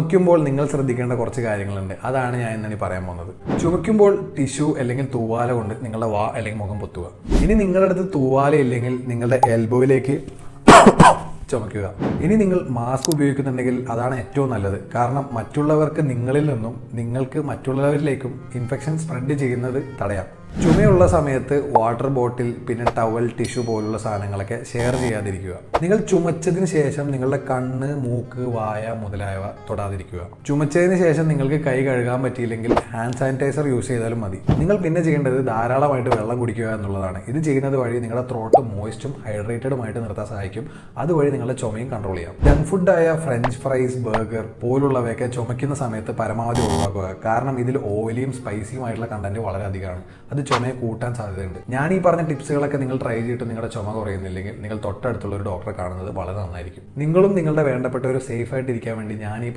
ചുമയ്ക്കുമ്പോൾ നിങ്ങൾ ശ്രദ്ധിക്കേണ്ട കുറച്ച് കാര്യങ്ങളുണ്ട്. അതാണ് ഞാൻ ഇന്ന് പറയാൻ പോകുന്നത്. ചുമയ്ക്കുമ്പോൾ ടിഷ്യൂ അല്ലെങ്കിൽ തൂവാല കൊണ്ട് നിങ്ങളുടെ വാ അല്ലെങ്കിൽ മുഖം പൊത്തുക. ഇനി നിങ്ങളുടെ അടുത്ത് തൂവാല ഇല്ലെങ്കിൽ നിങ്ങളുടെ എൽബോയിലേക്ക് ചുമയ്ക്കുക. ഇനി നിങ്ങൾ മാസ്ക് ഉപയോഗിക്കുന്നുണ്ടെങ്കിൽ അതാണ് ഏറ്റവും നല്ലത്. കാരണം മറ്റുള്ളവർക്ക് നിങ്ങളിൽ നിന്നും നിങ്ങൾക്ക് മറ്റുള്ളവരിലേക്കും ഇൻഫെക്ഷൻ സ്പ്രെഡ് ചെയ്യുന്നത് തടയാം. ചുമയുള്ള സമയത്ത് വാട്ടർ ബോട്ടിൽ, പിന്നെ ടവൽ, ടിഷ്യൂ പോലുള്ള സാധനങ്ങളൊക്കെ ഷെയർ ചെയ്യാതിരിക്കുക. നിങ്ങൾ ചുമച്ചതിന് ശേഷം നിങ്ങളുടെ കണ്ണ്, മൂക്ക്, വായ മുതലായവ തൊടാതിരിക്കുക. ചുമച്ചതിന് ശേഷം നിങ്ങൾക്ക് കൈ കഴുകാൻ പറ്റിയില്ലെങ്കിൽ ഹാൻഡ് സാനിറ്റൈസർ യൂസ് ചെയ്താലും മതി. നിങ്ങൾ പിന്നെ ചെയ്യേണ്ടത് ധാരാളമായിട്ട് വെള്ളം കുടിക്കുക എന്നുള്ളതാണ്. ഇത് ചെയ്യുന്നത് വഴി നിങ്ങളുടെ ത്രോട്ട് മോയ്സ്റ്റും ഹൈഡ്രേറ്റഡുമായിട്ട് നിർത്താൻ സഹായിക്കും. അതുവഴി നിങ്ങളുടെ ചുമയും കൺട്രോൾ ചെയ്യാം. ജങ്ക് ഫുഡായ ഫ്രഞ്ച് ഫ്രൈസ്, ബർഗർ പോലുള്ളവയൊക്കെ ചുമയ്ക്കുന്ന സമയത്ത് പരമാവധി ഒഴിവാക്കുക. കാരണം ഇതിൽ ഓയിലിയും സ്പൈസിയുമായിട്ടുള്ള കണ്ടന്റ് വളരെ അധികമാണ്. അത് ചുമയെ കൂട്ടാൻ സാധ്യതയുണ്ട്. ഞാൻ ഈ പറഞ്ഞ ടിപ്സുകളൊക്കെ നിങ്ങൾ ട്രൈ ചെയ്തിട്ട് നിങ്ങളുടെ ചുമ കുറയുന്നില്ലെങ്കിൽ നിങ്ങൾ തൊട്ടടുത്തുള്ള ഒരു ഡോക്ടറെ കാണുന്നത് വളരെ നന്നായിരിക്കും. നിങ്ങളും നിങ്ങളുടെ വേണ്ടപ്പെട്ടവർ സേഫ് ആയിട്ട് ഇരിക്കാൻ വേണ്ടി ഞാൻ ഈ